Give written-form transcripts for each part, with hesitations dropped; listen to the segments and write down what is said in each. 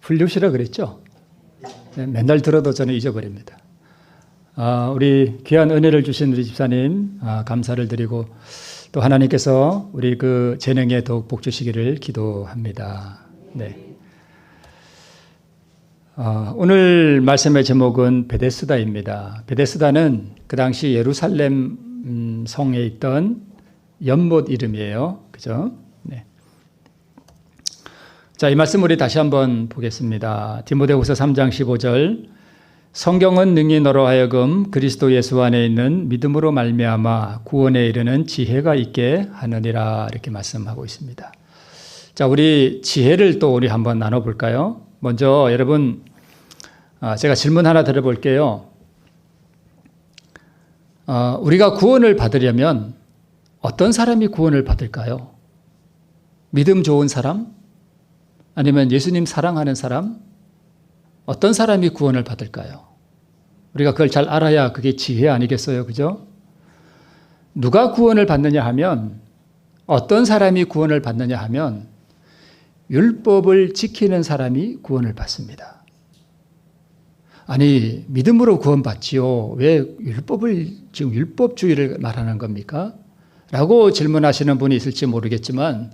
훌륭시라 그랬죠? 네, 맨날 들어도 저는 잊어버립니다. 우리 귀한 은혜를 주신 우리 집사님 감사를 드리고 또 하나님께서 우리 그 재능에 더욱 복 주시기를 기도합니다. 네. 오늘 말씀의 제목은 베데스다입니다. 베데스다는 그 당시 예루살렘 성에 있던 연못 이름이에요. 그죠? 네. 자, 이 말씀 우리 다시 한번 보겠습니다. 디모데후서 3장 15절. 성경은 능히 너로 하여금 그리스도 예수 안에 있는 믿음으로 말미암아 구원에 이르는 지혜가 있게 하느니라, 이렇게 말씀하고 있습니다. 자, 우리 지혜를 또 우리 한번 나눠볼까요? 먼저 여러분, 제가 질문 하나 드려볼게요. 우리가 구원을 받으려면 어떤 사람이 구원을 받을까요? 믿음 좋은 사람? 아니면 예수님 사랑하는 사람? 어떤 사람이 구원을 받을까요? 우리가 그걸 잘 알아야 그게 지혜 아니겠어요? 그죠? 누가 구원을 받느냐 하면, 어떤 사람이 구원을 받느냐 하면 율법을 지키는 사람이 구원을 받습니다. 아니, 믿음으로 구원받지요. 왜 율법을, 지금 율법주의를 말하는 겁니까? 라고 질문하시는 분이 있을지 모르겠지만,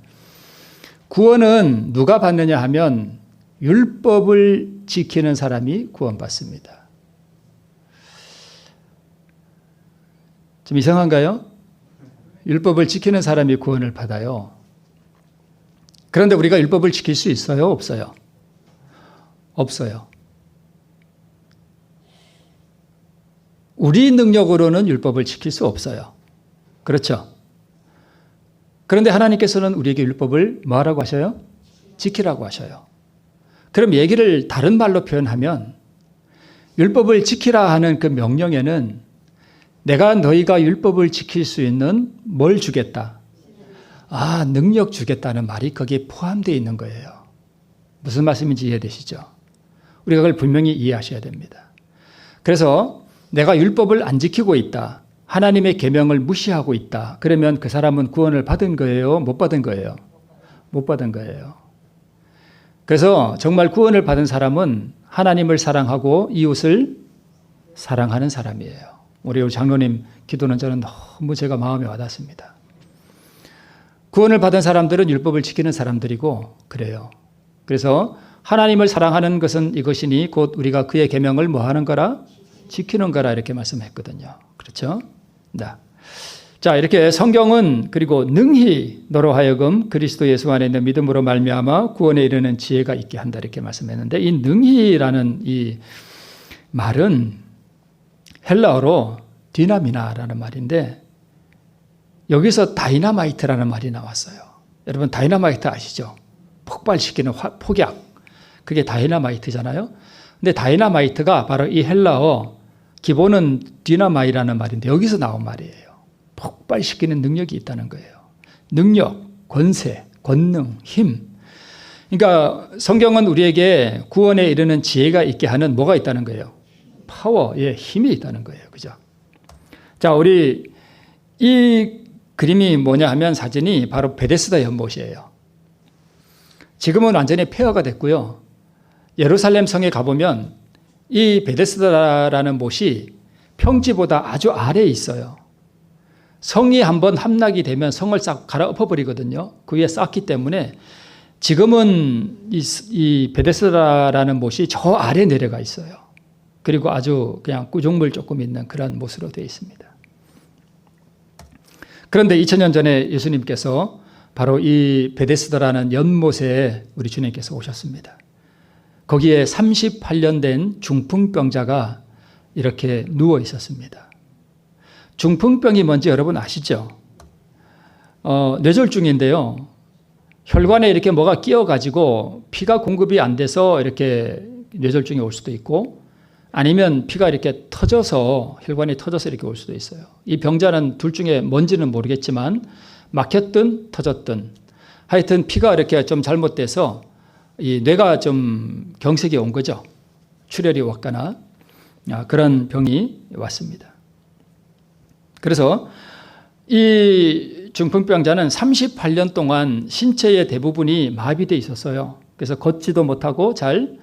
구원은 누가 받느냐 하면 율법을 지키는 사람이 구원받습니다. 좀 이상한가요? 율법을 지키는 사람이 구원을 받아요. 그런데 우리가 율법을 지킬 수 있어요? 없어요? 없어요. 우리 능력으로는 율법을 지킬 수 없어요. 그렇죠? 그런데 하나님께서는 우리에게 율법을 뭐 하라고 하셔요? 지키라고 하셔요. 그럼 얘기를 다른 말로 표현하면, 율법을 지키라 하는 그 명령에는 내가 너희가 율법을 지킬 수 있는 뭘 주겠다? 능력 주겠다는 말이 거기에 포함되어 있는 거예요. 무슨 말씀인지 이해되시죠? 우리가 그걸 분명히 이해하셔야 됩니다. 그래서 내가 율법을 안 지키고 있다, 하나님의 계명을 무시하고 있다, 그러면 그 사람은 구원을 받은 거예요? 못 받은 거예요? 못 받은 거예요. 그래서 정말 구원을 받은 사람은 하나님을 사랑하고 이웃을 사랑하는 사람이에요. 우리 장로님 기도는 저는 너무 제가 마음에 와닿습니다. 구원을 받은 사람들은 율법을 지키는 사람들이고 그래요. 그래서 하나님을 사랑하는 것은 이것이니 곧 우리가 그의 계명을 뭐 하는 거라? 지키는 거라, 이렇게 말씀했거든요. 그렇죠? 네. 자, 이렇게 성경은 그리고 능히 너로 하여금 그리스도 예수 안에 있는 믿음으로 말미암아 구원에 이르는 지혜가 있게 한다, 이렇게 말씀했는데, 이 능히라는 이 말은 헬라어로 디나미나라는 말인데, 여기서 다이나마이트라는 말이 나왔어요. 여러분, 다이나마이트 아시죠? 폭발시키는 폭약. 그게 다이나마이트잖아요. 근데 다이나마이트가 바로 이 헬라어 기본은 디나마이라는 말인데 여기서 나온 말이에요. 폭발시키는 능력이 있다는 거예요. 능력, 권세, 권능, 힘. 그러니까 성경은 우리에게 구원에 이르는 지혜가 있게 하는 뭐가 있다는 거예요? 파워의 힘이 있다는 거예요. 그죠? 자, 우리 이 그림이 뭐냐 하면, 사진이 바로 베데스다 연못이에요. 지금은 완전히 폐허가 됐고요. 예루살렘 성에 가보면 이 베데스다라는 못이 평지보다 아주 아래에 있어요. 성이 한번 함락이 되면 성을 싹 갈아엎어버리거든요. 그 위에 쌓기 때문에 지금은 이 베데스다라는 못이 저 아래에 내려가 있어요. 그리고 아주 그냥 구조물 조금 있는 그런 못으로 되어 있습니다. 그런데 2000년 전에 예수님께서 바로 이 베데스다라는 연못에 우리 주님께서 오셨습니다. 거기에 38년 된 중풍병자가 이렇게 누워 있었습니다. 중풍병이 뭔지 여러분 아시죠? 뇌졸중인데요. 혈관에 이렇게 뭐가 끼어가지고 피가 공급이 안 돼서 이렇게 뇌졸중이 올 수도 있고, 아니면 피가 이렇게 터져서, 혈관이 터져서 이렇게 올 수도 있어요. 이 병자는 둘 중에 뭔지는 모르겠지만 막혔든 터졌든 하여튼 피가 이렇게 좀 잘못돼서 이 뇌가 좀 경색이 온 거죠. 출혈이 왔거나 그런 병이 왔습니다. 그래서 이 중풍병자는 38년 동안 신체의 대부분이 마비되어 있었어요. 그래서 걷지도 못하고 잘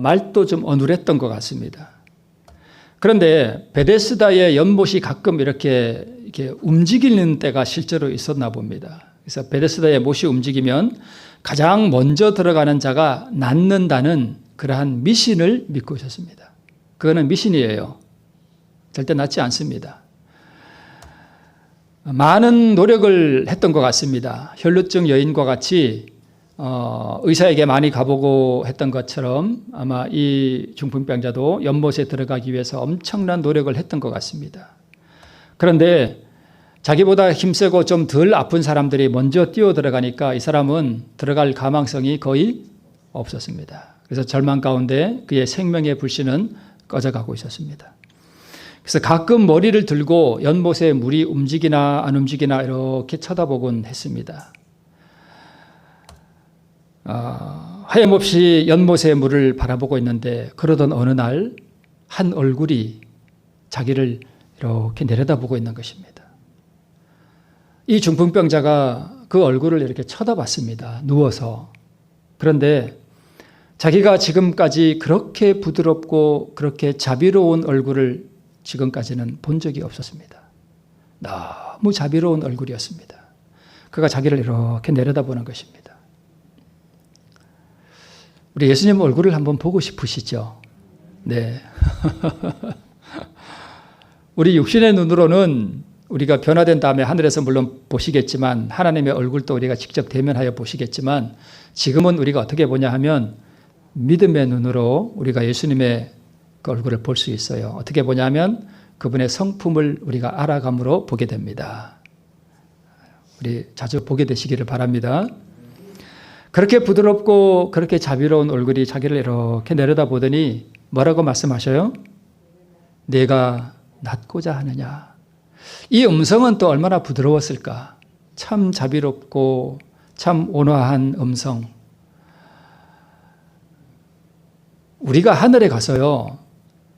말도 좀 어눌했던 것 같습니다. 그런데 베데스다의 연못이 가끔 이렇게 움직이는 때가 실제로 있었나 봅니다. 그래서 베데스다의 못이 움직이면 가장 먼저 들어가는 자가 낫는다는 그러한 미신을 믿고 있었습니다. 그거는 미신이에요. 절대 낫지 않습니다. 많은 노력을 했던 것 같습니다. 혈루증 여인과 같이 의사에게 많이 가보고 했던 것처럼 아마 이 중풍병자도 연못에 들어가기 위해서 엄청난 노력을 했던 것 같습니다. 그런데 자기보다 힘세고 좀 덜 아픈 사람들이 먼저 뛰어 들어가니까 이 사람은 들어갈 가망성이 거의 없었습니다. 그래서 절망 가운데 그의 생명의 불씨는 꺼져가고 있었습니다. 그래서 가끔 머리를 들고 연못에 물이 움직이나 안 움직이나 이렇게 쳐다보곤 했습니다. 하염없이 연못의 물을 바라보고 있는데 그러던 어느 날 한 얼굴이 자기를 이렇게 내려다보고 있는 것입니다. 이 중풍병자가 그 얼굴을 이렇게 쳐다봤습니다. 누워서. 그런데 자기가 지금까지 그렇게 부드럽고 그렇게 자비로운 얼굴을 지금까지는 본 적이 없었습니다. 너무 자비로운 얼굴이었습니다. 그가 자기를 이렇게 내려다보는 것입니다. 우리 예수님 얼굴을 한번 보고 싶으시죠? 네. 우리 육신의 눈으로는 우리가 변화된 다음에 하늘에서 물론 보시겠지만 하나님의 얼굴도 우리가 직접 대면하여 보시겠지만 지금은 우리가 어떻게 보냐 하면 믿음의 눈으로 우리가 예수님의 그 얼굴을 볼 수 있어요. 어떻게 보냐면 그분의 성품을 우리가 알아감으로 보게 됩니다. 우리 자주 보게 되시기를 바랍니다. 그렇게 부드럽고 그렇게 자비로운 얼굴이 자기를 이렇게 내려다보더니 뭐라고 말씀하셔요? 내가 낫고자 하느냐. 이 음성은 또 얼마나 부드러웠을까. 참 자비롭고 참 온화한 음성. 우리가 하늘에 가서요,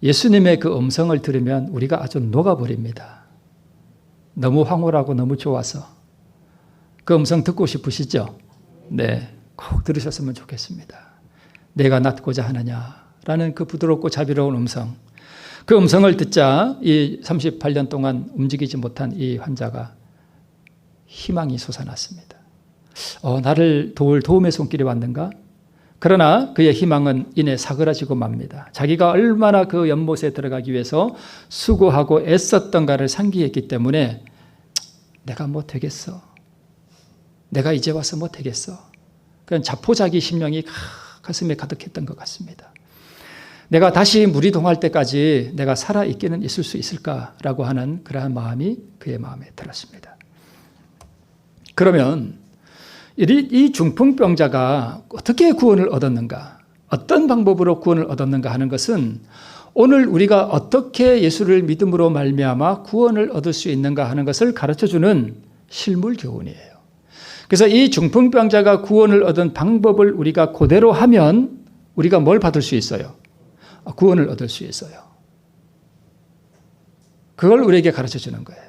예수님의 그 음성을 들으면 우리가 아주 녹아버립니다. 너무 황홀하고 너무 좋아서. 그 음성 듣고 싶으시죠? 네, 꼭 들으셨으면 좋겠습니다. 내가 낫고자 하느냐라는 그 부드럽고 자비로운 음성. 그 음성을 듣자 이 38년 동안 움직이지 못한 이 환자가 희망이 솟아났습니다. 나를 도울 도움의 손길이 왔는가? 그러나 그의 희망은 이내 사그라지고 맙니다. 자기가 얼마나 그 연못에 들어가기 위해서 수고하고 애썼던가를 상기했기 때문에 내가 뭐 되겠어. 내가 이제 와서 뭐 되겠어. 그런 자포자기 심령이 가슴에 가득했던 것 같습니다. 내가 다시 물이 동할 때까지 내가 살아있기는 있을 수 있을까라고 하는 그러한 마음이 그의 마음에 들었습니다. 그러면 이 중풍병자가 어떻게 구원을 얻었는가, 어떤 방법으로 구원을 얻었는가 하는 것은 오늘 우리가 어떻게 예수를 믿음으로 말미암아 구원을 얻을 수 있는가 하는 것을 가르쳐주는 실물 교훈이에요. 그래서 이 중풍병자가 구원을 얻은 방법을 우리가 그대로 하면 우리가 뭘 받을 수 있어요? 구원을 얻을 수 있어요. 그걸 우리에게 가르쳐주는 거예요.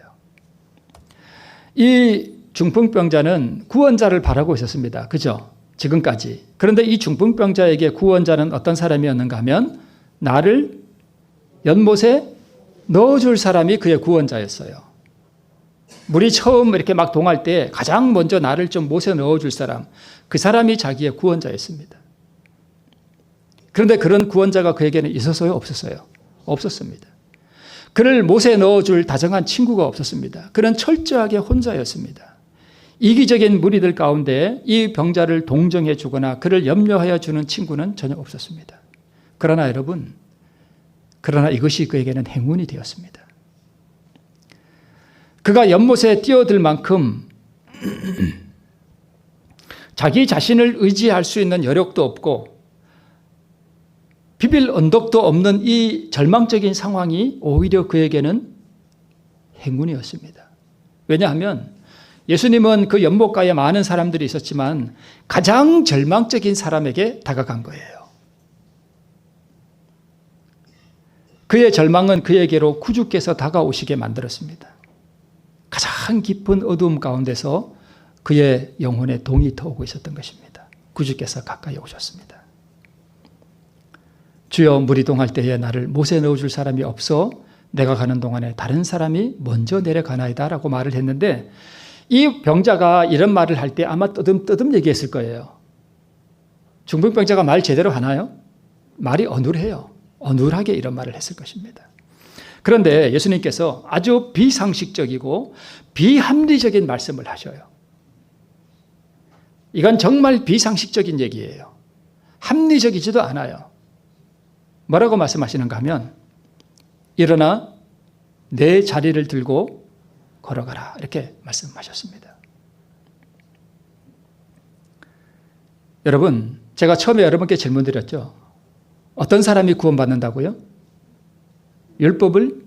이 중풍병자는 구원자를 바라고 있었습니다. 그죠? 지금까지. 그런데 이 중풍병자에게 구원자는 어떤 사람이었는가 하면 나를 연못에 넣어줄 사람이 그의 구원자였어요. 물이 처음 이렇게 막 동할 때 가장 먼저 나를 좀 못에 넣어줄 사람, 그 사람이 자기의 구원자였습니다. 그런데 그런 구원자가 그에게는 있었어요? 없었어요? 없었습니다. 그를 못에 넣어줄 다정한 친구가 없었습니다. 그는 철저하게 혼자였습니다. 이기적인 무리들 가운데 이 병자를 동정해 주거나 그를 염려하여 주는 친구는 전혀 없었습니다. 그러나 여러분, 그러나 이것이 그에게는 행운이 되었습니다. 그가 연못에 뛰어들 만큼 자기 자신을 의지할 수 있는 여력도 없고 비빌 언덕도 없는 이 절망적인 상황이 오히려 그에게는 행운이었습니다. 왜냐하면 예수님은 그 연못가에 많은 사람들이 있었지만 가장 절망적인 사람에게 다가간 거예요. 그의 절망은 그에게로 구주께서 다가오시게 만들었습니다. 가장 깊은 어두움 가운데서 그의 영혼에 동이 터오고 있었던 것입니다. 구주께서 가까이 오셨습니다. 주여 물이 동할 때에 나를 못에 넣어줄 사람이 없어 내가 가는 동안에 다른 사람이 먼저 내려가나이다 라고 말을 했는데 이 병자가 이런 말을 할 때 아마 떠듬떠듬 얘기했을 거예요. 중풍병자가 말 제대로 하나요? 말이 어눌해요. 어눌하게 이런 말을 했을 것입니다. 그런데 예수님께서 아주 비상식적이고 비합리적인 말씀을 하셔요. 이건 정말 비상식적인 얘기예요. 합리적이지도 않아요. 뭐라고 말씀하시는가 하면 일어나 내 자리를 들고 걸어가라 이렇게 말씀하셨습니다. 여러분, 제가 처음에 여러분께 질문 드렸죠. 어떤 사람이 구원받는다고요? 율법을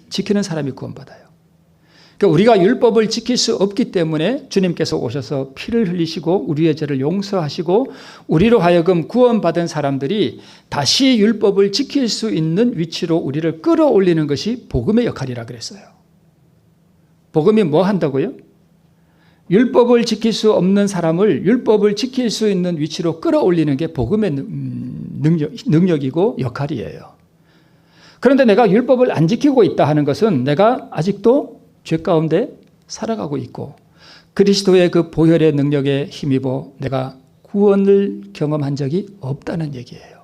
지키는 사람이 구원받아요. 그러니까 우리가 율법을 지킬 수 없기 때문에 주님께서 오셔서 피를 흘리시고 우리의 죄를 용서하시고 우리로 하여금 구원받은 사람들이 다시 율법을 지킬 수 있는 위치로 우리를 끌어올리는 것이 복음의 역할이라 그랬어요. 복음이 뭐 한다고요? 율법을 지킬 수 없는 사람을 율법을 지킬 수 있는 위치로 끌어올리는 게 복음의 능력이고 역할이에요. 그런데 내가 율법을 안 지키고 있다 하는 것은 내가 아직도 죄 가운데 살아가고 있고 그리스도의 그 보혈의 능력에 힘입어 내가 구원을 경험한 적이 없다는 얘기예요.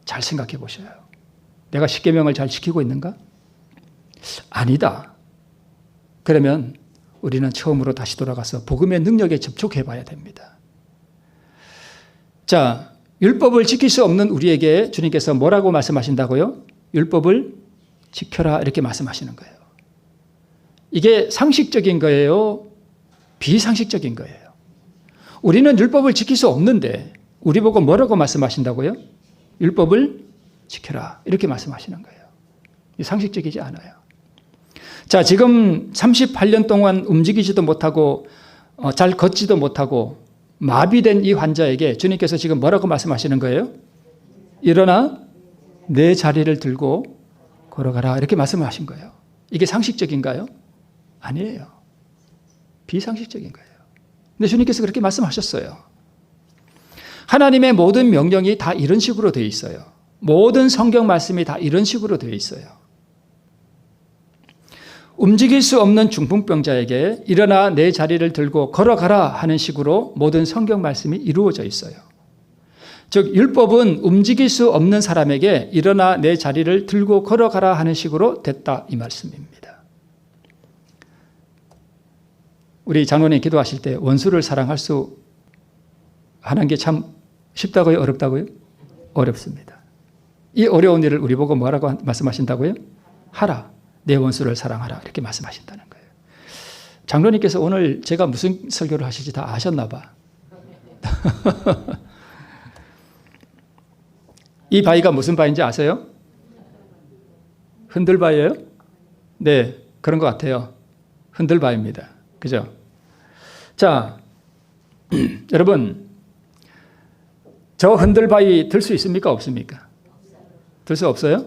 잘 생각해 보셔요. 내가 십계명을 잘 지키고 있는가? 아니다. 그러면 우리는 처음으로 다시 돌아가서 복음의 능력에 접촉해 봐야 됩니다. 자, 율법을 지킬 수 없는 우리에게 주님께서 뭐라고 말씀하신다고요? 율법을 지켜라 이렇게 말씀하시는 거예요. 이게 상식적인 거예요? 비상식적인 거예요? 우리는 율법을 지킬 수 없는데 우리 보고 뭐라고 말씀하신다고요? 율법을 지켜라 이렇게 말씀하시는 거예요. 상식적이지 않아요. 자, 지금 38년 동안 움직이지도 못하고 잘 걷지도 못하고 마비된 이 환자에게 주님께서 지금 뭐라고 말씀하시는 거예요? 일어나 내 자리를 들고 걸어가라 이렇게 말씀하신 거예요. 이게 상식적인가요? 아니에요. 비상식적인 거예요. 근데 주님께서 그렇게 말씀하셨어요. 하나님의 모든 명령이 다 이런 식으로 되어 있어요. 모든 성경 말씀이 다 이런 식으로 되어 있어요. 움직일 수 없는 중풍병자에게 일어나 내 자리를 들고 걸어가라 하는 식으로 모든 성경 말씀이 이루어져 있어요. 즉 율법은 움직일 수 없는 사람에게 일어나 내 자리를 들고 걸어가라 하는 식으로 됐다 이 말씀입니다. 우리 장로님 기도하실 때 원수를 사랑할 수 하는 게 참 쉽다고요? 어렵다고요? 어렵습니다. 이 어려운 일을 우리 보고 뭐라고 말씀하신다고요? 하라. 내 원수를 사랑하라. 이렇게 말씀하신다는 거예요. 장로님께서 오늘 제가 무슨 설교를 하실지 다 아셨나 봐. 이 바위가 무슨 바위인지 아세요? 흔들바위예요? 네, 그런 것 같아요. 흔들바위입니다. 그죠? 자, 여러분, 저 흔들바위 들 수 있습니까? 없습니까? 들 수 없어요?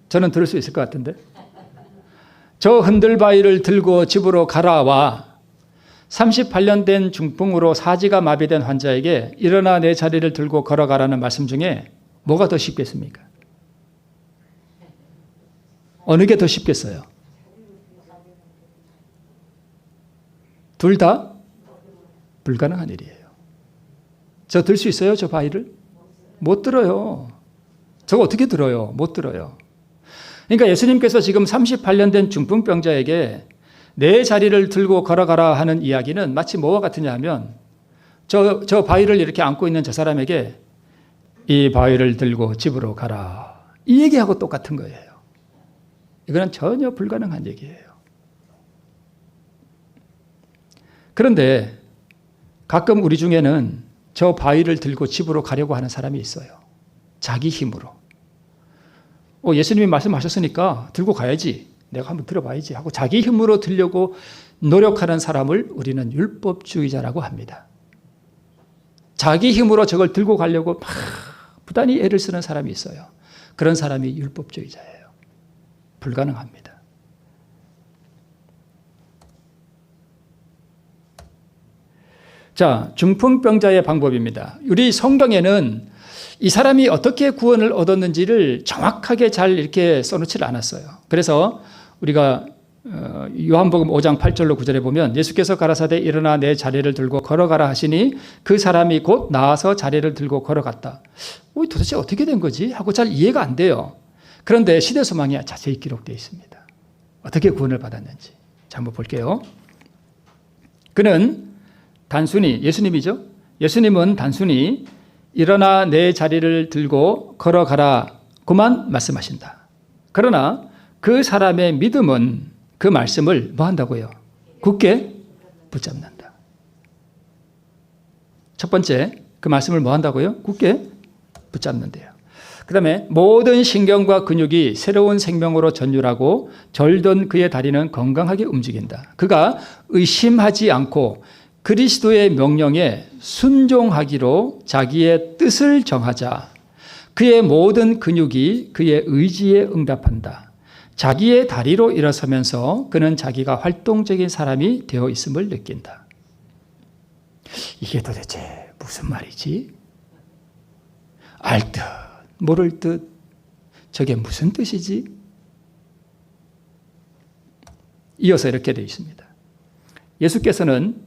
저는 들 수 있을 것 같은데. 저 흔들바위를 들고 집으로 가라와 38년 된 중풍으로 사지가 마비된 환자에게 일어나 내 자리를 들고 걸어가라는 말씀 중에 뭐가 더 쉽겠습니까? 어느 게 더 쉽겠어요? 둘 다 불가능한 일이에요. 저 들 수 있어요? 저 바위를? 못 들어요. 저거 어떻게 들어요? 못 들어요. 그러니까 예수님께서 지금 38년 된 중풍병자에게 내 자리를 들고 걸어가라 하는 이야기는 마치 뭐와 같으냐 하면 저 바위를 이렇게 안고 있는 저 사람에게 이 바위를 들고 집으로 가라. 이 얘기하고 똑같은 거예요. 이거는 전혀 불가능한 얘기예요. 그런데 가끔 우리 중에는 저 바위를 들고 집으로 가려고 하는 사람이 있어요. 자기 힘으로. 예수님이 말씀하셨으니까 들고 가야지. 내가 한번 들어봐야지 하고 자기 힘으로 들려고 노력하는 사람을 우리는 율법주의자라고 합니다. 자기 힘으로 저걸 들고 가려고 막 부단히 애를 쓰는 사람이 있어요. 그런 사람이 율법주의자예요. 불가능합니다. 자, 중풍병자의 방법입니다. 우리 성경에는 이 사람이 어떻게 구원을 얻었는지를 정확하게 잘 이렇게 써놓지를 않았어요. 그래서 우리가 요한복음 5장 8절로 9절에 보면 예수께서 가라사대 일어나 내 자리를 들고 걸어가라 하시니 그 사람이 곧 나와서 자리를 들고 걸어갔다. 도대체 어떻게 된 거지? 하고 잘 이해가 안 돼요. 그런데 시대소망이 자세히 기록되어 있습니다. 어떻게 구원을 받았는지. 자, 한번 볼게요. 그는 단순히, 예수님이죠. 예수님은 단순히 일어나 내 자리를 들고 걸어가라 그만 말씀하신다. 그러나 그 사람의 믿음은 그 말씀을 뭐 한다고요? 굳게 붙잡는다. 첫 번째, 그 말씀을 뭐 한다고요? 굳게 붙잡는데요. 그 다음에 모든 신경과 근육이 새로운 생명으로 전율하고 절던 그의 다리는 건강하게 움직인다. 그가 의심하지 않고 그리스도의 명령에 순종하기로 자기의 뜻을 정하자 그의 모든 근육이 그의 의지에 응답한다. 자기의 다리로 일어서면서 그는 자기가 활동적인 사람이 되어 있음을 느낀다. 이게 도대체 무슨 말이지? 알 듯 모를 듯 저게 무슨 뜻이지? 이어서 이렇게 되어 있습니다. 예수께서는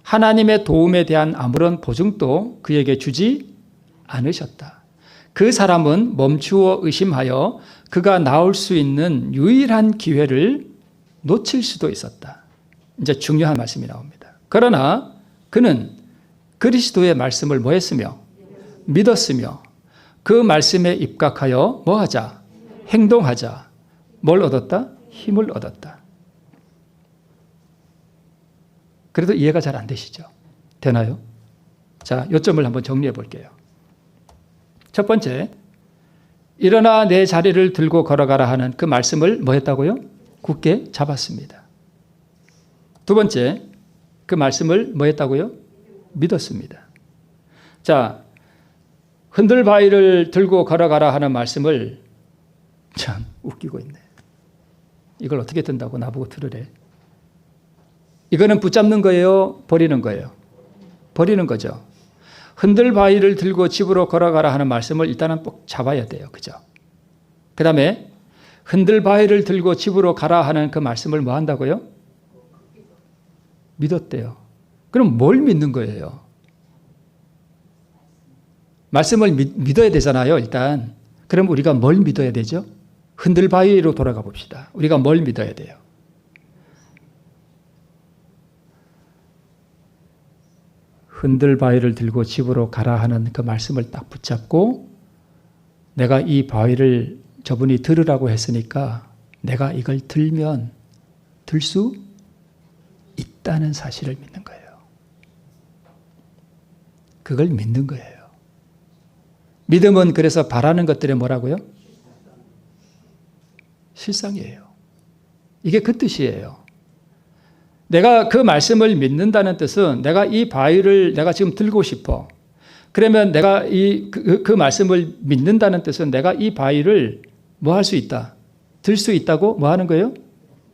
하나님의 도움에 대한 아무런 보증도 그에게 주지 않으셨다. 그 사람은 멈추어 의심하여 그가 나올 수 있는 유일한 기회를 놓칠 수도 있었다. 이제 중요한 말씀이 나옵니다. 그러나 그는 그리스도의 말씀을 뭐 했으며? 믿었으며 그 말씀에 입각하여 뭐 하자? 행동하자. 뭘 얻었다? 힘을 얻었다. 그래도 이해가 잘 안 되시죠? 되나요? 자, 요점을 한번 정리해 볼게요. 첫 번째, 일어나 내 자리를 들고 걸어가라 하는 그 말씀을 뭐 했다고요? 굳게 잡았습니다. 두 번째, 그 말씀을 뭐 했다고요? 믿었습니다. 자, 흔들바위를 들고 걸어가라 하는 말씀을 참 웃기고 있네. 이걸 어떻게 든다고 나보고 들으래? 이거는 붙잡는 거예요? 버리는 거예요? 버리는 거죠. 흔들바위를 들고 집으로 걸어가라 하는 말씀을 일단은 꼭 잡아야 돼요. 그죠? 그 다음에 흔들바위를 들고 집으로 가라 하는 그 말씀을 뭐 한다고요? 믿었대요. 그럼 뭘 믿는 거예요? 말씀을 믿어야 되잖아요, 일단. 그럼 우리가 뭘 믿어야 되죠? 흔들바위로 돌아가 봅시다. 우리가 뭘 믿어야 돼요? 흔들바위를 들고 집으로 가라 하는 그 말씀을 딱 붙잡고 내가 이 바위를 저분이 들으라고 했으니까 내가 이걸 들면 들 수 있다는 사실을 믿는 거예요. 그걸 믿는 거예요. 믿음은 그래서 바라는 것들이 뭐라고요? 실상이에요. 이게 그 뜻이에요. 내가 그 말씀을 믿는다는 뜻은 내가 이 바위를 내가 지금 들고 싶어. 그러면 내가 그 말씀을 믿는다는 뜻은 내가 이 바위를 뭐 할 수 있다? 들 수 있다고 뭐 하는 거예요?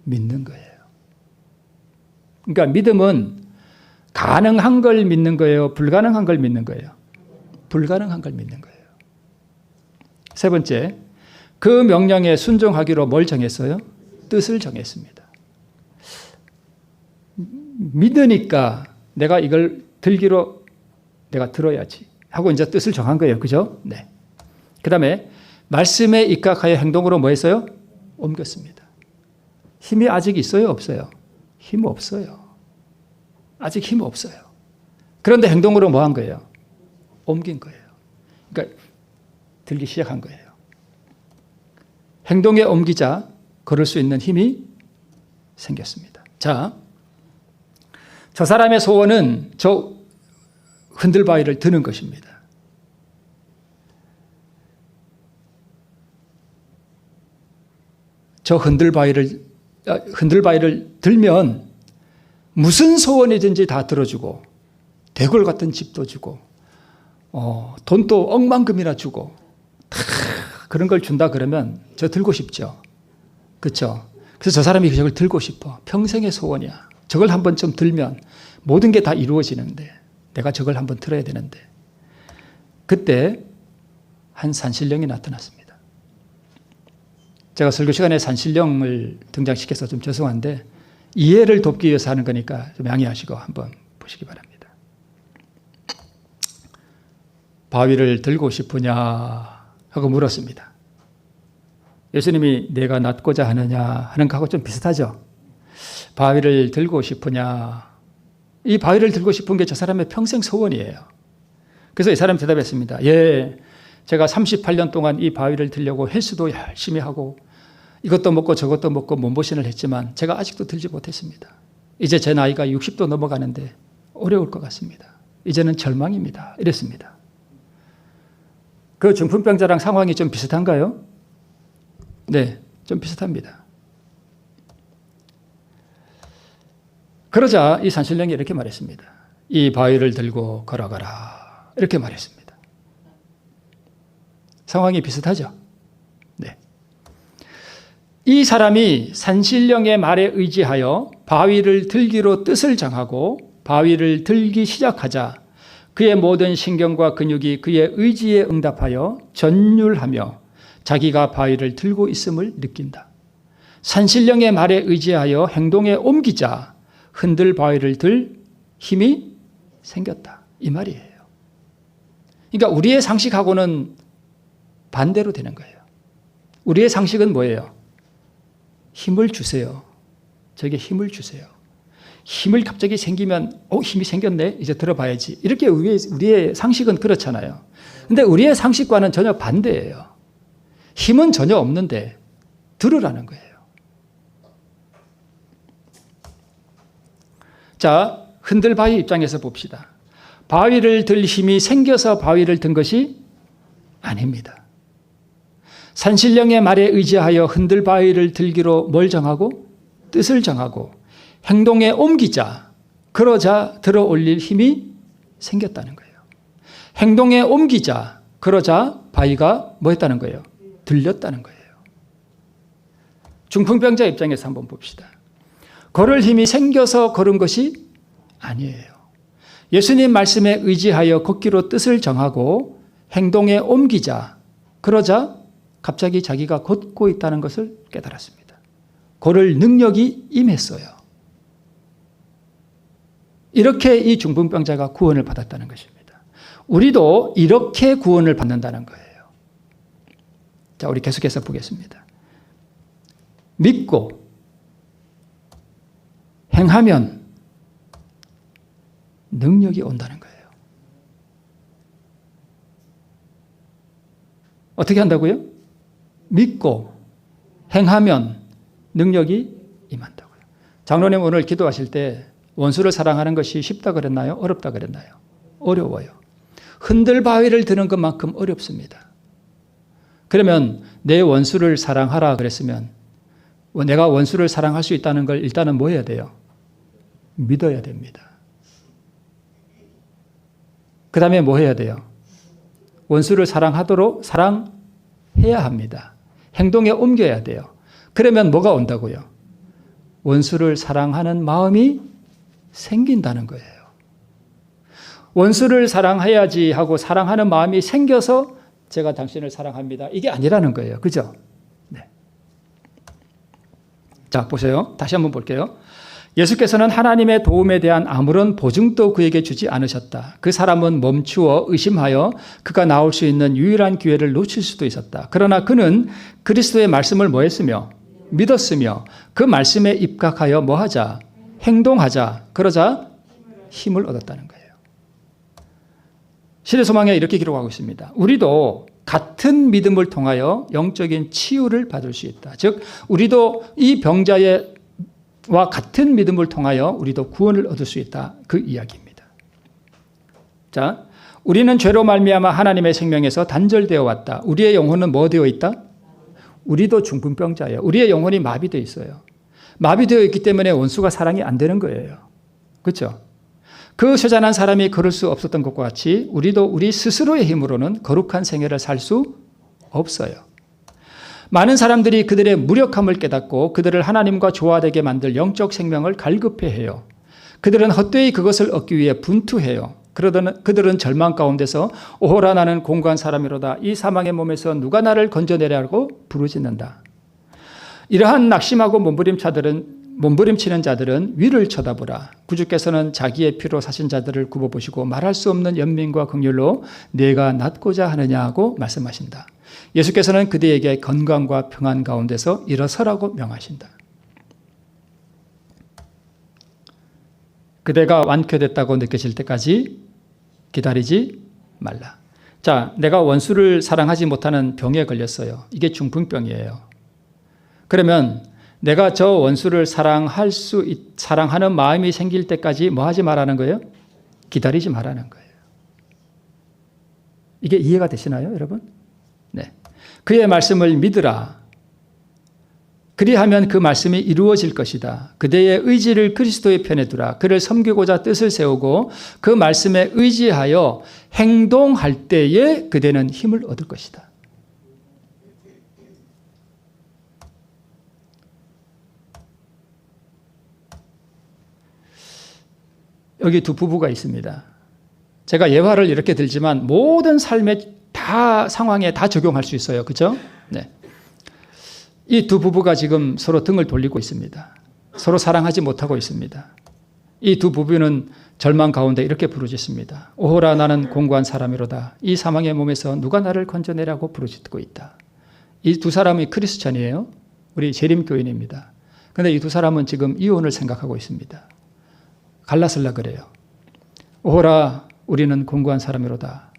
믿는 거예요. 그러니까 믿음은 가능한 걸 믿는 거예요? 불가능한 걸 믿는 거예요? 불가능한 걸 믿는 거예요. 세 번째, 그 명령에 순종하기로 뭘 정했어요? 뜻을 정했습니다. 믿으니까 내가 이걸 들기로 내가 들어야지 하고 이제 뜻을 정한 거예요. 그죠? 네. 그 다음에 말씀에 입각하여 행동으로 뭐 했어요? 옮겼습니다. 힘이 아직 있어요? 없어요? 힘 없어요. 아직 힘 없어요. 그런데 행동으로 뭐 한 거예요? 옮긴 거예요. 그러니까 들기 시작한 거예요. 행동에 옮기자 걸을 수 있는 힘이 생겼습니다. 자, 저 사람의 소원은 저 흔들바위를 드는 것입니다. 저 흔들바위를 들면 무슨 소원이든지 다 들어주고 대궐 같은 집도 주고 돈도 억만금이나 주고 다 그런 걸 준다 그러면 저 들고 싶죠. 그렇죠? 그래서 저 사람이 저걸 들고 싶어. 평생의 소원이야. 저걸 한번 좀 들면 모든 게 다 이루어지는데 내가 저걸 한번 들어야 되는데 그때 한 산신령이 나타났습니다. 제가 설교 시간에 산신령을 등장시켜서 좀 죄송한데 이해를 돕기 위해서 하는 거니까 좀 양해하시고 한번 보시기 바랍니다. 바위를 들고 싶으냐 하고 물었습니다. 예수님이 내가 낫고자 하느냐 하는 거하고 좀 비슷하죠. 바위를 들고 싶으냐. 이 바위를 들고 싶은 게 저 사람의 평생 소원이에요. 그래서 이 사람이 대답했습니다. 예, 제가 38년 동안 이 바위를 들려고 헬스도 열심히 하고 이것도 먹고 저것도 먹고 몸보신을 했지만 제가 아직도 들지 못했습니다. 이제 제 나이가 60도 넘어가는데 어려울 것 같습니다. 이제는 절망입니다. 이랬습니다. 그 중풍병자랑 상황이 좀 비슷한가요? 네, 좀 비슷합니다. 그러자 이 산신령이 이렇게 말했습니다. 이 바위를 들고 걸어가라. 이렇게 말했습니다. 상황이 비슷하죠? 네. 이 사람이 산신령의 말에 의지하여 바위를 들기로 뜻을 정하고 바위를 들기 시작하자 그의 모든 신경과 근육이 그의 의지에 응답하여 전율하며 자기가 바위를 들고 있음을 느낀다. 산신령의 말에 의지하여 행동에 옮기자 흔들 바위를 들 힘이 생겼다. 이 말이에요. 그러니까 우리의 상식하고는 반대로 되는 거예요. 우리의 상식은 뭐예요? 힘을 주세요. 저에게 힘을 주세요. 힘을 갑자기 생기면 힘이 생겼네. 이제 들어봐야지. 이렇게 우리의 상식은 그렇잖아요. 근데 우리의 상식과는 전혀 반대예요. 힘은 전혀 없는데 들으라는 거예요. 자, 흔들 바위 입장에서 봅시다. 바위를 들 힘이 생겨서 바위를 든 것이 아닙니다. 산신령의 말에 의지하여 흔들 바위를 들기로 뭘 정하고? 뜻을 정하고 행동에 옮기자 그러자 들어 올릴 힘이 생겼다는 거예요. 행동에 옮기자 그러자 바위가 뭐 했다는 거예요? 들렸다는 거예요. 중풍병자 입장에서 한번 봅시다. 걸을 힘이 생겨서 걸은 것이 아니에요. 예수님 말씀에 의지하여 걷기로 뜻을 정하고 행동에 옮기자 그러자 갑자기 자기가 걷고 있다는 것을 깨달았습니다. 걸을 능력이 임했어요. 이렇게 이 중풍병자가 구원을 받았다는 것입니다. 우리도 이렇게 구원을 받는다는 거예요. 자, 우리 계속해서 보겠습니다. 믿고 행하면 능력이 온다는 거예요. 어떻게 한다고요? 믿고 행하면 능력이 임한다고요. 장로님 오늘 기도하실 때 원수를 사랑하는 것이 쉽다 그랬나요? 어렵다 그랬나요? 어려워요. 흔들 바위를 드는 것만큼 어렵습니다. 그러면 내 원수를 사랑하라 그랬으면 내가 원수를 사랑할 수 있다는 걸 일단은 뭐 해야 돼요? 믿어야 됩니다. 그 다음에 뭐 해야 돼요? 원수를 사랑하도록 사랑해야 합니다. 행동에 옮겨야 돼요. 그러면 뭐가 온다고요? 원수를 사랑하는 마음이 생긴다는 거예요. 원수를 사랑해야지 하고 사랑하는 마음이 생겨서 제가 당신을 사랑합니다. 이게 아니라는 거예요. 그죠? 네. 자, 보세요. 다시 한번 볼게요. 예수께서는 하나님의 도움에 대한 아무런 보증도 그에게 주지 않으셨다. 그 사람은 멈추어 의심하여 그가 나올 수 있는 유일한 기회를 놓칠 수도 있었다. 그러나 그는 그리스도의 말씀을 뭐 했으며 믿었으며 그 말씀에 입각하여 뭐 하자? 행동하자. 그러자 힘을 얻었다는 거예요. 시대소망에 이렇게 기록하고 있습니다. 우리도 같은 믿음을 통하여 영적인 치유를 받을 수 있다. 즉 우리도 이 병자와 같은 믿음을 통하여 우리도 구원을 얻을 수 있다. 그 이야기입니다. 자, 우리는 죄로 말미암아 하나님의 생명에서 단절되어 왔다. 우리의 영혼은 뭐 되어 있다? 우리도 중풍병자예요. 우리의 영혼이 마비되어 있어요. 마비되어 있기 때문에 원수가 사랑이 안 되는 거예요. 그렇죠? 그 쇠잔한 사람이 걸을 수 없었던 것과 같이 우리도 우리 스스로의 힘으로는 거룩한 생애를 살 수 없어요. 많은 사람들이 그들의 무력함을 깨닫고 그들을 하나님과 조화되게 만들 영적 생명을 갈급해해요. 그들은 헛되이 그것을 얻기 위해 분투해요. 그들은 절망 가운데서 오호라 나는 공고한 사람이로다. 이 사망의 몸에서 누가 나를 건져내라고 부르짖는다. 이러한 낙심하고 몸부림치는 자들은 위를 쳐다보라. 구주께서는 자기의 피로 사신 자들을 굽어보시고 말할 수 없는 연민과 긍휼로 내가 낫고자 하느냐고 말씀하신다. 예수께서는 그들에게 건강과 평안 가운데서 일어서라고 명하신다. 그대가 완쾌됐다고 느껴질 때까지 기다리지 말라. 자, 내가 원수를 사랑하지 못하는 병에 걸렸어요. 이게 중풍병이에요. 그러면 내가 저 원수를 사랑하는 마음이 생길 때까지 뭐 하지 말라는 거예요? 기다리지 말라는 거예요. 이게 이해가 되시나요, 여러분? 네. 그의 말씀을 믿으라. 그리하면 그 말씀이 이루어질 것이다. 그대의 의지를 그리스도의 편에 두라. 그를 섬기고자 뜻을 세우고 그 말씀에 의지하여 행동할 때에 그대는 힘을 얻을 것이다. 여기 두 부부가 있습니다. 제가 예화를 이렇게 들지만 모든 삶의 상황에 다 적용할 수 있어요. 그렇죠? 네. 이 두 부부가 지금 서로 등을 돌리고 있습니다. 서로 사랑하지 못하고 있습니다. 이 두 부부는 절망 가운데 이렇게 부르짖습니다. 오호라 나는 공고한 사람이로다. 이 사망의 몸에서 누가 나를 건져내라고 부르짖고 있다. 이 두 사람이 크리스천이에요. 우리 재림교인입니다. 그런데 이 두 사람은 지금 이혼을 생각하고 있습니다. 갈라설라 그래요. 오호라 우리는 공고한 사람이로다.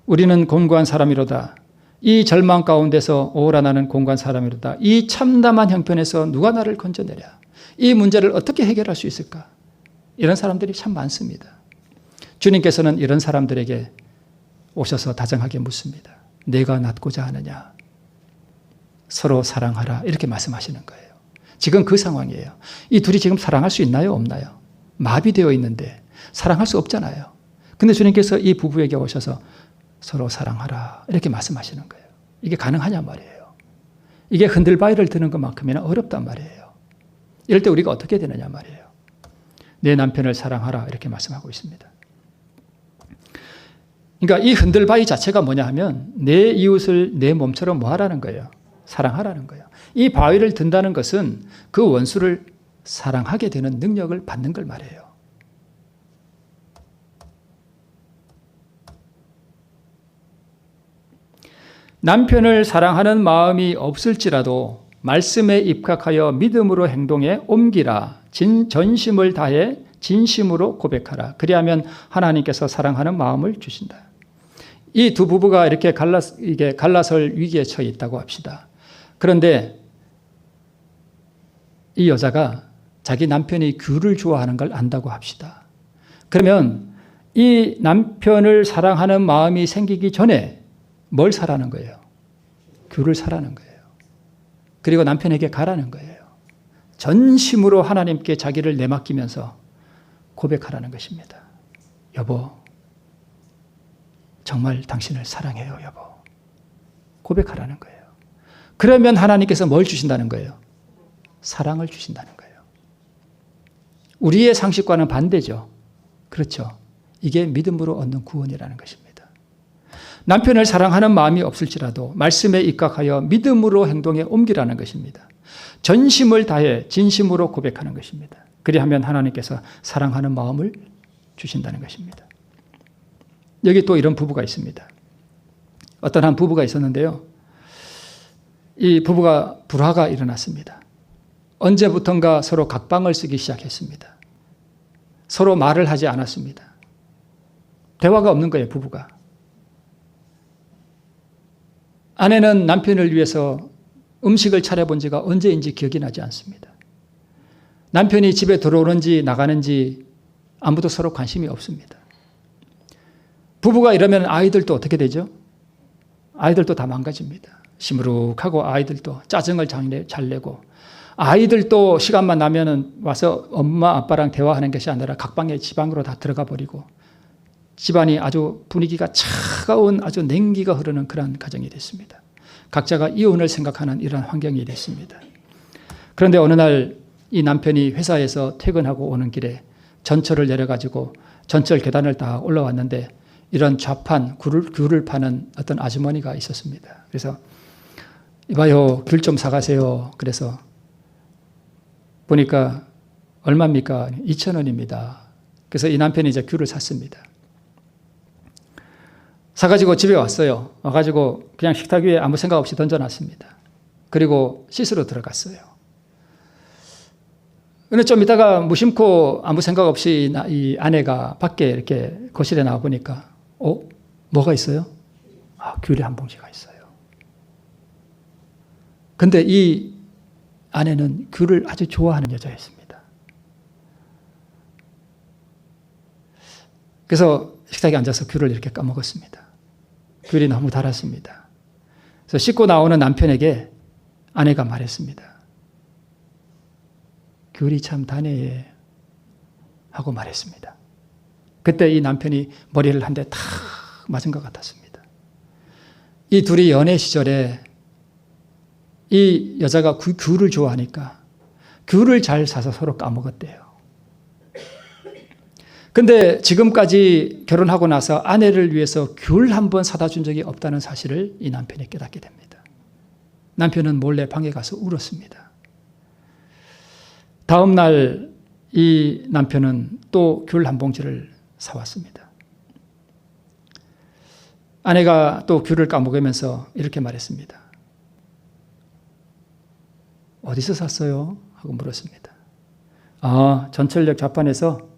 우리는 공고한 사람이로다. 이 절망 가운데서 오호라 나는 공고한 사람이로다. 이 참담한 형편에서 누가 나를 건져내랴. 이 문제를 어떻게 해결할 수 있을까? 이런 사람들이 참 많습니다. 주님께서는 이런 사람들에게 오셔서 다정하게 묻습니다. 내가 낫고자 하느냐? 서로 사랑하라. 이렇게 말씀하시는 거예요. 지금 그 상황이에요. 이 둘이 지금 사랑할 수 있나요? 없나요? 마비되어 있는데 사랑할 수 없잖아요. 근데 주님께서 이 부부에게 오셔서 서로 사랑하라 이렇게 말씀하시는 거예요. 이게 가능하냐 말이에요. 이게 흔들바위를 드는 것만큼이나 어렵단 말이에요. 이럴 때 우리가 어떻게 되느냐 말이에요. 내 남편을 사랑하라 이렇게 말씀하고 있습니다. 그러니까 이 흔들바위 자체가 뭐냐 하면 내 이웃을 내 몸처럼 뭐 하라는 거예요? 사랑하라는 거예요. 이 바위를 든다는 것은 그 원수를 사랑하게 되는 능력을 받는 걸 말해요. 남편을 사랑하는 마음이 없을지라도 말씀에 입각하여 믿음으로 행동에 옮기라. 전심을 다해 진심으로 고백하라. 그리하면 하나님께서 사랑하는 마음을 주신다. 이 두 부부가 이렇게 갈라설 위기에 처해 있다고 합시다. 그런데 이 여자가 자기 남편이 귤을 좋아하는 걸 안다고 합시다. 그러면 이 남편을 사랑하는 마음이 생기기 전에 뭘 사라는 거예요? 귤을 사라는 거예요. 그리고 남편에게 가라는 거예요. 전심으로 하나님께 자기를 내맡기면서 고백하라는 것입니다. 여보, 정말 당신을 사랑해요, 여보. 고백하라는 거예요. 그러면 하나님께서 뭘 주신다는 거예요? 사랑을 주신다는 거예요. 우리의 상식과는 반대죠. 그렇죠. 이게 믿음으로 얻는 구원이라는 것입니다. 남편을 사랑하는 마음이 없을지라도 말씀에 입각하여 믿음으로 행동에 옮기라는 것입니다. 전심을 다해 진심으로 고백하는 것입니다. 그리하면 하나님께서 사랑하는 마음을 주신다는 것입니다. 여기 또 이런 부부가 있습니다. 어떤 한 부부가 있었는데요. 이 부부가 불화가 일어났습니다. 언제부턴가 서로 각방을 쓰기 시작했습니다. 서로 말을 하지 않았습니다. 대화가 없는 거예요, 부부가. 아내는 남편을 위해서 음식을 차려본 지가 언제인지 기억이 나지 않습니다. 남편이 집에 들어오는지 나가는지 아무도 서로 관심이 없습니다. 부부가 이러면 아이들도 어떻게 되죠? 아이들도 다 망가집니다. 시무룩하고 아이들도 짜증을 잘 내고 아이들도 시간만 나면은 와서 엄마 아빠랑 대화하는 것이 아니라 각방의 지방으로 다 들어가 버리고 집안이 아주 분위기가 차가운 아주 냉기가 흐르는 그런 가정이 됐습니다. 각자가 이혼을 생각하는 이런 환경이 됐습니다. 그런데 어느 날 이 남편이 회사에서 퇴근하고 오는 길에 전철을 내려가지고 전철 계단을 딱 올라왔는데 이런 좌판, 귤을 파는 어떤 아주머니가 있었습니다. 그래서 이봐요, 귤 좀 사가세요. 그래서 보니까 얼마입니까? 2,000원입니다. 그래서 이 남편이 이제 귤을 샀습니다. 사가지고 집에 왔어요. 와가지고 그냥 식탁 위에 아무 생각 없이 던져놨습니다. 그리고 씻으러 들어갔어요. 근데 좀 이따가 무심코 아무 생각 없이 이 아내가 밖에 이렇게 거실에 나와 보니까 뭐가 있어요? 귤이 한 봉지가 있어요. 근데 이 아내는 귤을 아주 좋아하는 여자였습니다. 그래서 식탁에 앉아서 귤을 이렇게 까먹었습니다. 귤이 너무 달았습니다. 그래서 씻고 나오는 남편에게 아내가 말했습니다. 귤이 참 다네 하고 말했습니다. 그때 이 남편이 머리를 한 대 탁 맞은 것 같았습니다. 이 둘이 연애 시절에 이 여자가 귤을 좋아하니까 귤을 잘 사서 서로 까먹었대요. 근데 지금까지 결혼하고 나서 아내를 위해서 귤 한 번 사다 준 적이 없다는 사실을 이 남편이 깨닫게 됩니다. 남편은 몰래 방에 가서 울었습니다. 다음 날 이 남편은 또 귤 한 봉지를 사왔습니다. 아내가 또 귤을 까먹으면서 이렇게 말했습니다. 어디서 샀어요? 하고 물었습니다. 전철역 좌판에서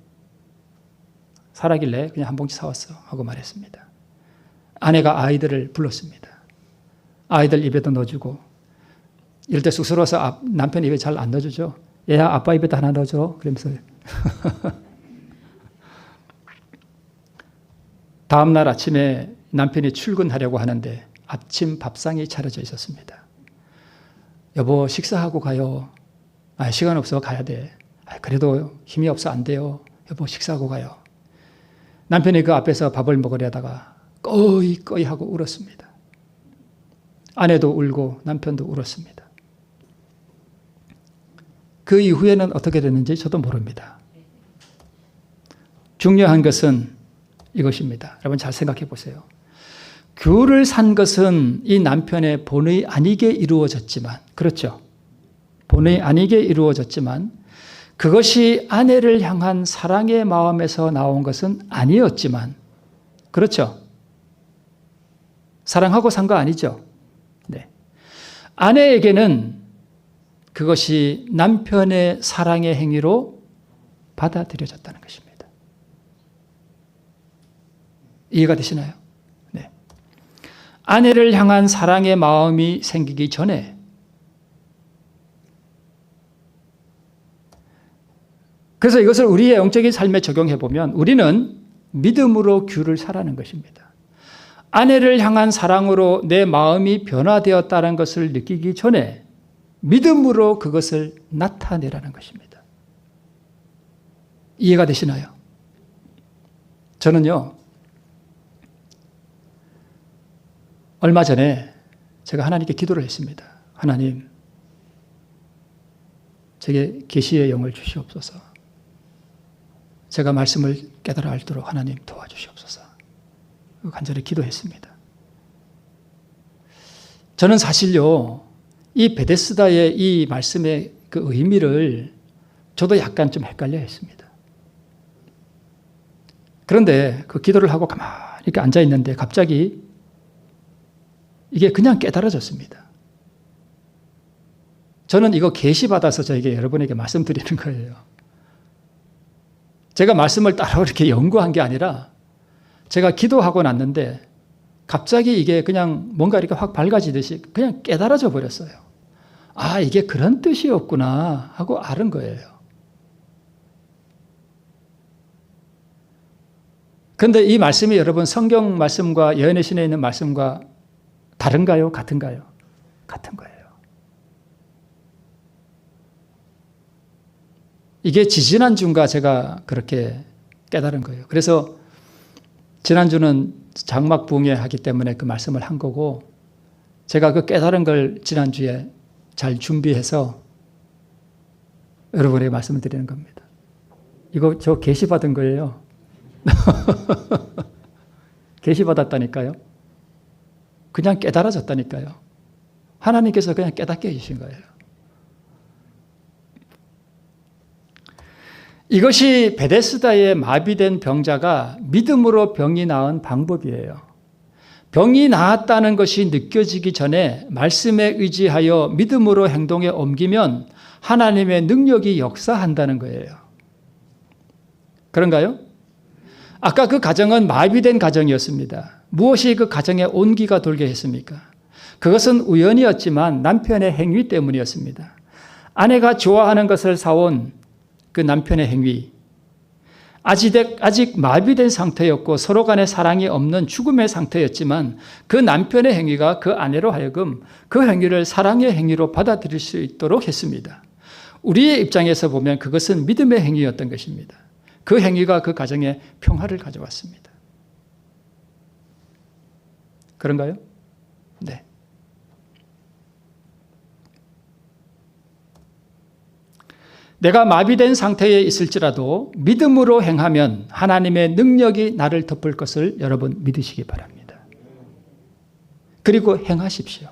사라길래 그냥 한 봉지 사왔어 하고 말했습니다. 아내가 아이들을 불렀습니다. 아이들 입에도 넣어주고 이럴 때 쑥스러워서 남편 입에 잘 안 넣어주죠. 얘야 아빠 입에도 하나 넣어줘 그러면서 다음 날 아침에 남편이 출근하려고 하는데 아침 밥상이 차려져 있었습니다. 여보 식사하고 가요. 시간 없어 가야 돼. 그래도 힘이 없어 안 돼요. 여보 식사하고 가요. 남편이 그 앞에서 밥을 먹으려다가 꺼이 하고 울었습니다. 아내도 울고 남편도 울었습니다. 그 이후에는 어떻게 됐는지 저도 모릅니다. 중요한 것은 이것입니다. 여러분 잘 생각해 보세요. 귤을 산 것은 이 남편의 본의 아니게 이루어졌지만, 그렇죠? 본의 아니게 이루어졌지만 그것이 아내를 향한 사랑의 마음에서 나온 것은 아니었지만, 그렇죠? 사랑하고 산 거 아니죠? 네. 아내에게는 그것이 남편의 사랑의 행위로 받아들여졌다는 것입니다. 이해가 되시나요? 네. 아내를 향한 사랑의 마음이 생기기 전에 그래서 이것을 우리의 영적인 삶에 적용해 보면 우리는 믿음으로 귤을 사라는 것입니다. 아내를 향한 사랑으로 내 마음이 변화되었다는 것을 느끼기 전에 믿음으로 그것을 나타내라는 것입니다. 이해가 되시나요? 저는요, 얼마 전에 제가 하나님께 기도를 했습니다. 하나님, 제게 계시의 영을 주시옵소서. 제가 말씀을 깨달아 알도록 하나님 도와주시옵소서. 간절히 기도했습니다. 저는 사실요, 이 베데스다의 이 말씀의 그 의미를 저도 약간 좀 헷갈려 했습니다. 그런데 그 기도를 하고 가만히 이렇게 앉아 있는데 갑자기 이게 그냥 깨달아졌습니다. 저는 이거 계시받아서 저에게 여러분에게 말씀드리는 거예요. 제가 말씀을 따로 이렇게 연구한 게 아니라 제가 기도하고 났는데 갑자기 이게 그냥 뭔가 이렇게 확 밝아지듯이 그냥 깨달아져 버렸어요. 이게 그런 뜻이었구나 하고 알은 거예요. 그런데 이 말씀이 여러분 성경 말씀과 예언의 신에 있는 말씀과 다른가요? 같은가요? 같은 거예요. 이게 지지난주인가 제가 그렇게 깨달은 거예요. 그래서 지난주는 장막 부흥회 하기 때문에 그 말씀을 한 거고 제가 그 깨달은 걸 지난주에 잘 준비해서 여러분에게 말씀을 드리는 겁니다. 이거 저 계시 받은 거예요. 계시받았다니까요. 그냥 깨달아졌다니까요. 하나님께서 그냥 깨닫게 해주신 거예요. 이것이 베데스다의 마비된 병자가 믿음으로 병이 나은 방법이에요. 병이 나았다는 것이 느껴지기 전에 말씀에 의지하여 믿음으로 행동에 옮기면 하나님의 능력이 역사한다는 거예요. 그런가요? 아까 그 가정은 마비된 가정이었습니다. 무엇이 그 가정에 온기가 돌게 했습니까? 그것은 우연이었지만 남편의 행위 때문이었습니다. 아내가 좋아하는 것을 사온 그 남편의 행위, 아직 마비된 상태였고 서로 간에 사랑이 없는 죽음의 상태였지만 그 남편의 행위가 그 아내로 하여금 그 행위를 사랑의 행위로 받아들일 수 있도록 했습니다. 우리의 입장에서 보면 그것은 믿음의 행위였던 것입니다. 그 행위가 그 가정에 평화를 가져왔습니다. 그런가요? 네. 내가 마비된 상태에 있을지라도 믿음으로 행하면 하나님의 능력이 나를 덮을 것을 여러분 믿으시기 바랍니다. 그리고 행하십시오.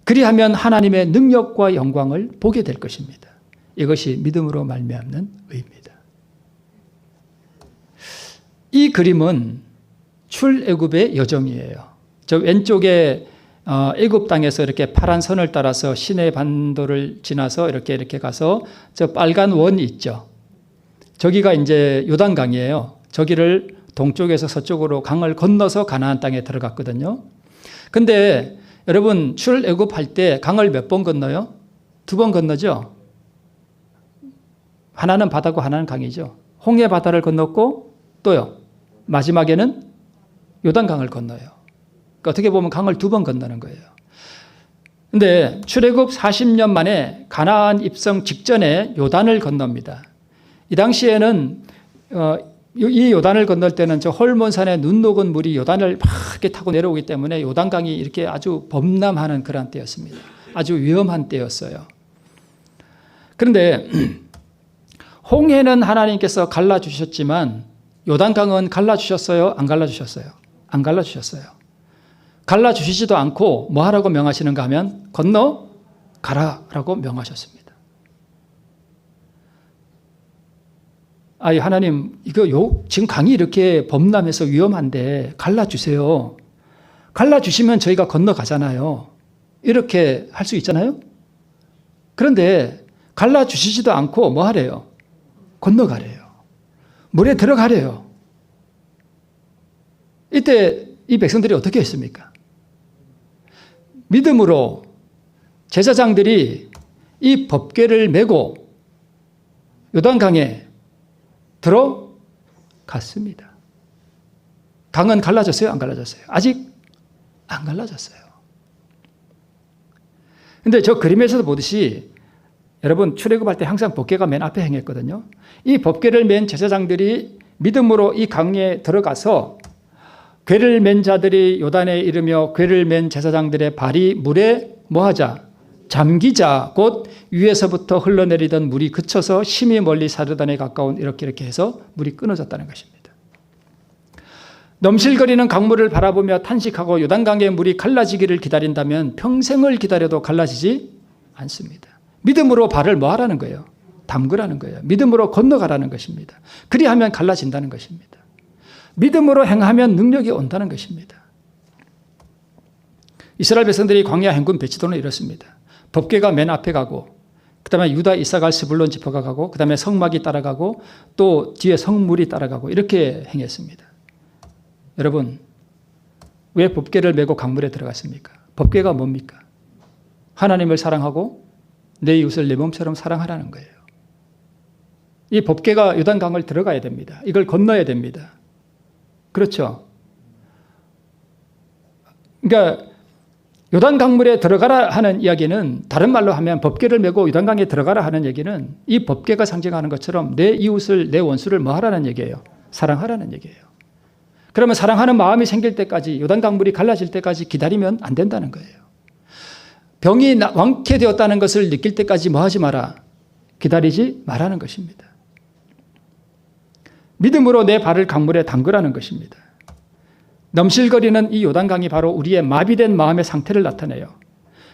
그리하면 하나님의 능력과 영광을 보게 될 것입니다. 이것이 믿음으로 말미암는 의입니다. 이 그림은 출애굽의 여정이에요. 저 왼쪽에 애굽 땅에서 이렇게 파란 선을 따라서 시내 반도를 지나서 이렇게 가서 저 빨간 원이 있죠. 저기가 이제 요단강이에요. 저기를 동쪽에서 서쪽으로 강을 건너서 가나안 땅에 들어갔거든요. 근데 여러분 출애굽할 때 강을 몇 번 건너요? 2번 건너죠. 하나는 바다고 하나는 강이죠. 홍해 바다를 건넜고 또요. 마지막에는 요단강을 건너요. 어떻게 보면 강을 2번 건너는 거예요. 그런데 출애굽 40년 만에 가나안 입성 직전에 요단을 건넙니다. 이 당시에는 이 요단을 건널 때는 저 헐몬산에 눈 녹은 물이 요단을 막 이렇게 타고 내려오기 때문에 요단강이 이렇게 아주 범람하는 그런 때였습니다. 아주 위험한 때였어요. 그런데 홍해는 하나님께서 갈라주셨지만 요단강은 갈라주셨어요? 안 갈라주셨어요? 안 갈라주셨어요. 갈라주시지도 않고 뭐 하라고 명하시는가 하면 건너가라라고 명하셨습니다. 아니 하나님 지금 강이 이렇게 범람해서 위험한데 갈라주세요. 갈라주시면 저희가 건너가잖아요. 이렇게 할 수 있잖아요. 그런데 갈라주시지도 않고 뭐 하래요? 건너가래요. 물에 들어가래요. 이때 이 백성들이 어떻게 했습니까? 믿음으로 제사장들이 이 법궤를 메고 요단강에 들어갔습니다. 강은 갈라졌어요? 안 갈라졌어요? 아직 안 갈라졌어요. 근데 저 그림에서도 보듯이 여러분 출애굽할 때 항상 법궤가 맨 앞에 행했거든요. 이 법궤를 맨 제사장들이 믿음으로 이 강에 들어가서 궤를 맨 자들이 요단에 이르며 궤를 맨 제사장들의 발이 물에 뭐하자? 잠기자. 곧 위에서부터 흘러내리던 물이 그쳐서 심히 멀리 사르단에 가까운 이렇게 해서 물이 끊어졌다는 것입니다. 넘실거리는 강물을 바라보며 탄식하고 요단강의 물이 갈라지기를 기다린다면 평생을 기다려도 갈라지지 않습니다. 믿음으로 발을 뭐 하라는 거예요? 담그라는 거예요. 믿음으로 건너가라는 것입니다. 그리하면 갈라진다는 것입니다. 믿음으로 행하면 능력이 온다는 것입니다. 이스라엘 백성들이 광야 행군 배치도는 이렇습니다. 법궤가 맨 앞에 가고 그 다음에 유다, 이사갈, 스불론 지파가 가고 그 다음에 성막이 따라가고 또 뒤에 성물이 따라가고 이렇게 행했습니다. 여러분 왜 법궤를 메고 강물에 들어갔습니까? 법궤가 뭡니까? 하나님을 사랑하고 내 이웃을 내 몸처럼 사랑하라는 거예요. 이 법궤가 요단강을 들어가야 됩니다. 이걸 건너야 됩니다. 그렇죠? 그러니까 요단강물에 들어가라 하는 이야기는 다른 말로 하면 법궤를 메고 요단강에 들어가라 하는 얘기는 이 법궤가 상징하는 것처럼 내 이웃을 내 원수를 뭐 하라는 얘기예요? 사랑하라는 얘기예요. 그러면 사랑하는 마음이 생길 때까지 요단강물이 갈라질 때까지 기다리면 안 된다는 거예요. 병이 완쾌되었다는 것을 느낄 때까지 뭐 하지 마라? 기다리지 말라는 것입니다. 믿음으로 내 발을 강물에 담그라는 것입니다. 넘실거리는 이 요단강이 바로 우리의 마비된 마음의 상태를 나타내요.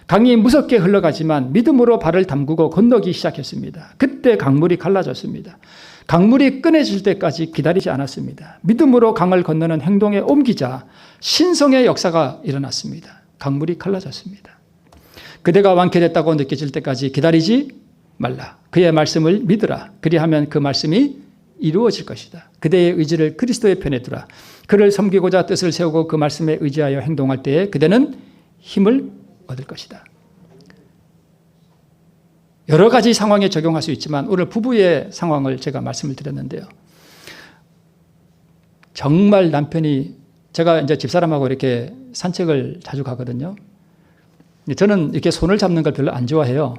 강이 무섭게 흘러가지만 믿음으로 발을 담그고 건너기 시작했습니다. 그때 강물이 갈라졌습니다. 강물이 끊어질 때까지 기다리지 않았습니다. 믿음으로 강을 건너는 행동에 옮기자 신성의 역사가 일어났습니다. 강물이 갈라졌습니다. 그대가 완쾌됐다고 느껴질 때까지 기다리지 말라. 그의 말씀을 믿으라. 그리하면 그 말씀이 이루어질 것이다. 그대의 의지를 그리스도의 편에 두라. 그를 섬기고자 뜻을 세우고 그 말씀에 의지하여 행동할 때에 그대는 힘을 얻을 것이다. 여러 가지 상황에 적용할 수 있지만 오늘 부부의 상황을 제가 말씀을 드렸는데요. 정말 남편이, 제가 이제 집사람하고 이렇게 산책을 자주 가거든요. 저는 이렇게 손을 잡는 걸 별로 안 좋아해요.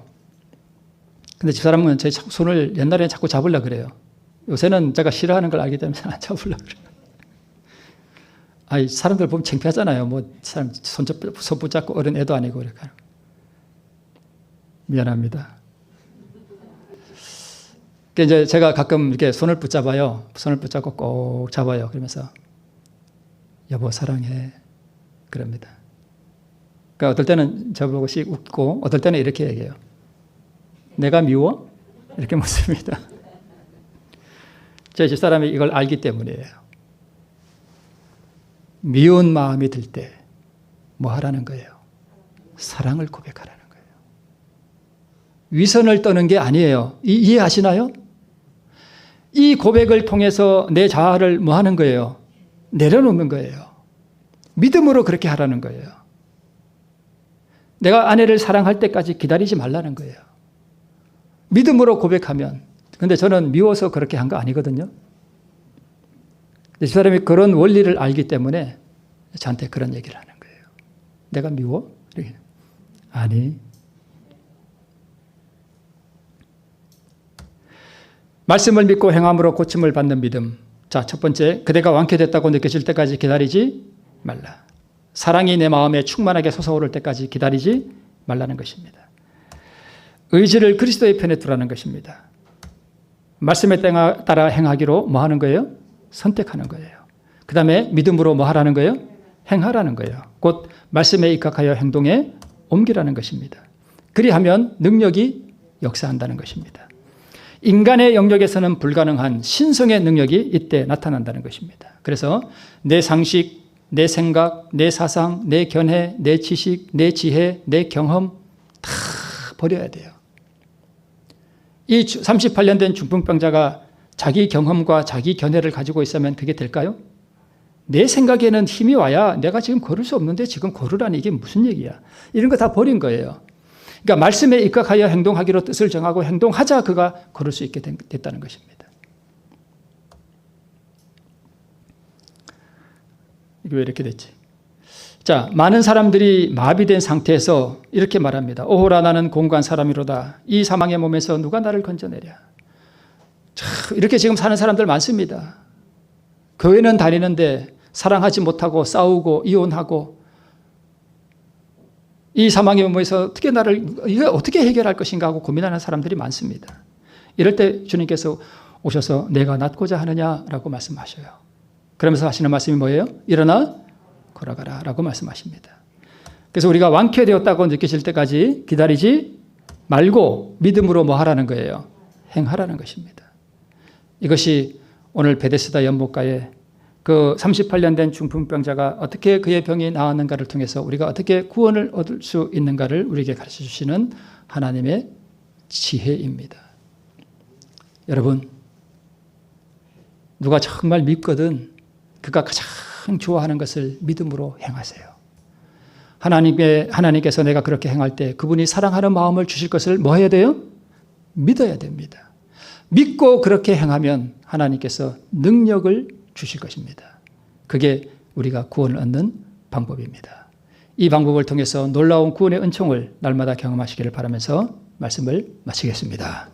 근데 집사람은 제 손을 옛날에 자꾸 잡으려고 그래요. 요새는 제가 싫어하는 걸 알기 때문에 안 잡으려고 그래요. 아니, 사람들 보면 창피하잖아요. 뭐, 사람 손 붙잡고 어른 애도 아니고, 그러니까. 미안합니다. 이제 제가 가끔 이렇게 손을 붙잡아요. 손을 붙잡고 꼭 잡아요. 그러면서, 여보, 사랑해. 그럽니다. 그러니까 어떨 때는 저보고 씩 웃고, 어떨 때는 이렇게 얘기해요. 내가 미워? 이렇게 묻습니다. 제 집사람이 이걸 알기 때문이에요. 미운 마음이 들 때 뭐 하라는 거예요? 사랑을 고백하라는 거예요. 위선을 떠는 게 아니에요. 이해하시나요? 이 고백을 통해서 내 자아를 뭐 하는 거예요? 내려놓는 거예요. 믿음으로 그렇게 하라는 거예요. 내가 아내를 사랑할 때까지 기다리지 말라는 거예요. 믿음으로 고백하면, 근데 저는 미워서 그렇게 한 거 아니거든요. 이 사람이 그런 원리를 알기 때문에 저한테 그런 얘기를 하는 거예요. 내가 미워? 이렇게. 아니. 말씀을 믿고 행함으로 고침을 받는 믿음. 자, 첫 번째, 그대가 완쾌됐다고 느껴질 때까지 기다리지 말라. 사랑이 내 마음에 충만하게 솟아오를 때까지 기다리지 말라는 것입니다. 의지를 그리스도의 편에 두라는 것입니다. 말씀에 따라 행하기로 뭐 하는 거예요? 선택하는 거예요. 그 다음에 믿음으로 뭐 하라는 거예요? 행하라는 거예요. 곧 말씀에 입각하여 행동에 옮기라는 것입니다. 그리하면 능력이 역사한다는 것입니다. 인간의 영역에서는 불가능한 신성의 능력이 이때 나타난다는 것입니다. 그래서 내 상식, 내 생각, 내 사상, 내 견해, 내 지식, 내 지혜, 내 경험 다 버려야 돼요. 이 38년 된 중풍병자가 자기 경험과 자기 견해를 가지고 있으면 그게 될까요? 내 생각에는 힘이 와야 내가 지금 걸을 수 없는데 지금 걸으라니 이게 무슨 얘기야. 이런 거 다 버린 거예요. 그러니까 말씀에 입각하여 행동하기로 뜻을 정하고 행동하자 그가 걸을 수 있게 됐다는 것입니다. 이게 왜 이렇게 됐지? 자, 많은 사람들이 마비된 상태에서 이렇게 말합니다. 오호라 나는 공고한 사람이로다. 이 사망의 몸에서 누가 나를 건져내랴. 이렇게 지금 사는 사람들 많습니다. 교회는 다니는데 사랑하지 못하고 싸우고 이혼하고 이 사망의 몸에서 어떻게 이거 어떻게 해결할 것인가 하고 고민하는 사람들이 많습니다. 이럴 때 주님께서 오셔서 내가 낫고자 하느냐라고 말씀하셔요. 그러면서 하시는 말씀이 뭐예요? 일어나 걸어가라 라고 말씀하십니다. 그래서 우리가 완쾌되었다고 느끼실 때까지 기다리지 말고 믿음으로 뭐 하라는 거예요? 행하라는 것입니다. 이것이 오늘 베데스다 연못가에 그 38년 된 중풍병자가 어떻게 그의 병이 나았는가를 통해서 우리가 어떻게 구원을 얻을 수 있는가를 우리에게 가르쳐 주시는 하나님의 지혜입니다. 여러분, 누가 정말 믿거든 그가 가장 좋아하는 것을 믿음으로 행하세요. 하나님께서 내가 그렇게 행할 때 그분이 사랑하는 마음을 주실 것을 뭐 해야 돼요? 믿어야 됩니다. 믿고 그렇게 행하면 하나님께서 능력을 주실 것입니다. 그게 우리가 구원을 얻는 방법입니다. 이 방법을 통해서 놀라운 구원의 은총을 날마다 경험하시기를 바라면서 말씀을 마치겠습니다.